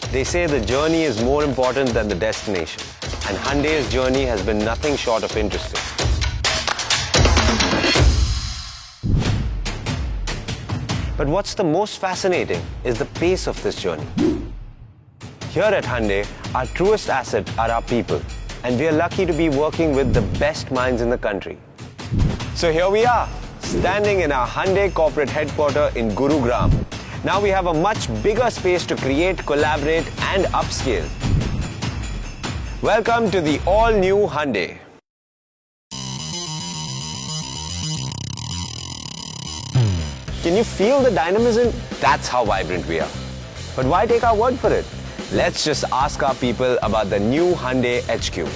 They say the journey is more important than the destination, and Hyundai's journey has been nothing short of interesting. But what's the most fascinating is the pace of this journey. Here at Hyundai, our truest asset are our people, and we are lucky to be working with the best minds in the country. So here we are, standing in our Hyundai corporate headquarters in Gurugram. Now we have a much bigger space to create, collaborate, and upscale. Welcome to the all-new Hyundai. Can you feel the dynamism? That's how vibrant we are. But why take our word for it? Let's just ask our people about the new Hyundai HQ.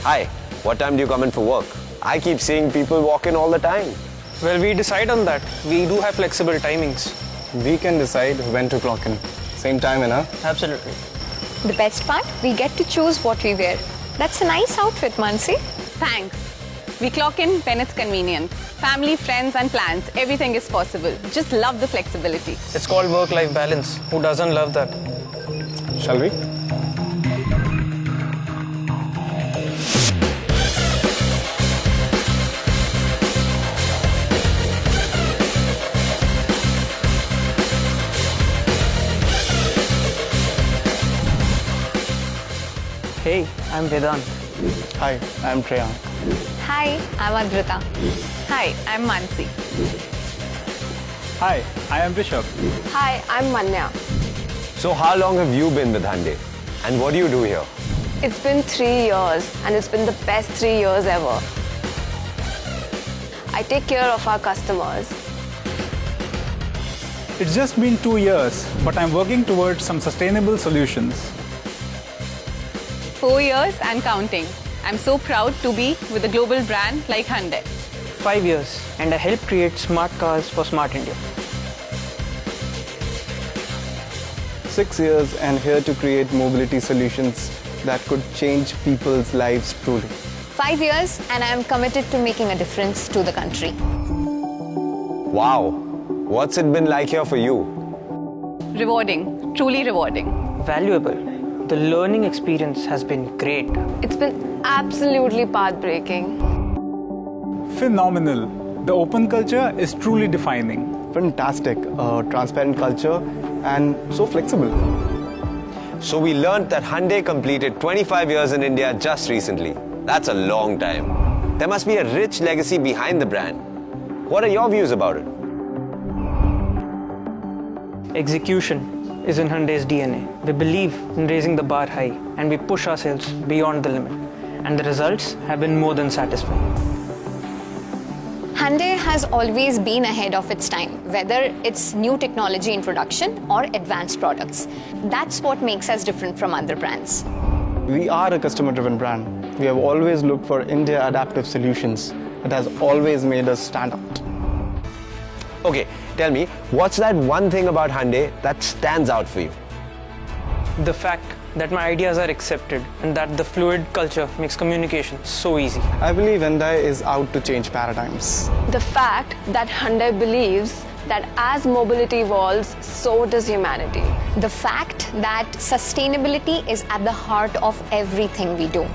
Hi, what time do you come in for work? I keep seeing people walk in all the time. Well, we decide on that. We do have flexible timings. We can decide when to clock in. Same time, you know? Absolutely. The best part? We get to choose what we wear. That's a nice outfit, Mansi. Thanks. We clock in when it's convenient. Family, friends and plans, everything is possible. Just love the flexibility. It's called work-life balance. Who doesn't love that? Shall we? Hey, I'm Vedant. Hi, I'm Treyan. Hi, I'm Adrita. Hi, I'm Mansi. Hi, I am Rishabh. Hi, I'm Manya. So how long have you been with Hyundai? And what do you do here? It's been 3 years and it's been the best 3 years ever. I take care of our customers. It's just been 2 years, but I'm working towards some sustainable solutions. 4 years and counting. I'm so proud to be with a global brand like Hyundai. 5 years, and I help create smart cars for Smart India. 6 years and here to create mobility solutions that could change people's lives truly. 5 years, and I am committed to making a difference to the country. Wow, what's it been like here for you? Rewarding, truly rewarding. Valuable. The learning experience has been great. It's been absolutely path-breaking. Phenomenal. The open culture is truly defining. Fantastic, transparent culture and so flexible. So we learned that Hyundai completed 25 years in India just recently. That's a long time. There must be a rich legacy behind the brand. What are your views about it? Execution is in Hyundai's DNA. We believe in raising the bar high and we push ourselves beyond the limit. And the results have been more than satisfying. Hyundai has always been ahead of its time, whether it's new technology introduction or advanced products. That's what makes us different from other brands. We are a customer-driven brand. We have always looked for India adaptive solutions. It has always made us stand out. Okay, tell me, what's that one thing about Hyundai that stands out for you? The fact that my ideas are accepted and that the fluid culture makes communication so easy. I believe Hyundai is out to change paradigms. The fact that Hyundai believes that as mobility evolves, so does humanity. The fact that sustainability is at the heart of everything we do.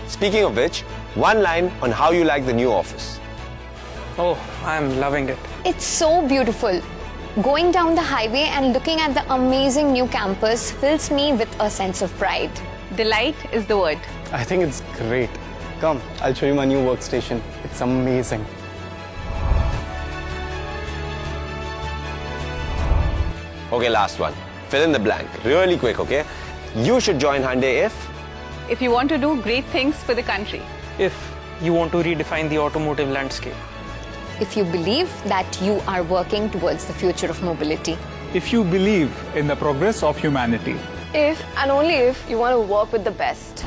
Speaking of which, one line on how you like the new office. Oh, I'm loving it. It's so beautiful. Going down the highway and looking at the amazing new campus fills me with a sense of pride. Delight is the word. I think it's great. Come, I'll show you my new workstation. It's amazing. Okay, last one. Fill in the blank. Really quick, okay? You should join Hyundai If you want to do great things for the country. If you want to redefine the automotive landscape. If you believe that you are working towards the future of mobility. If you believe in the progress of humanity. If and only if you want to work with the best.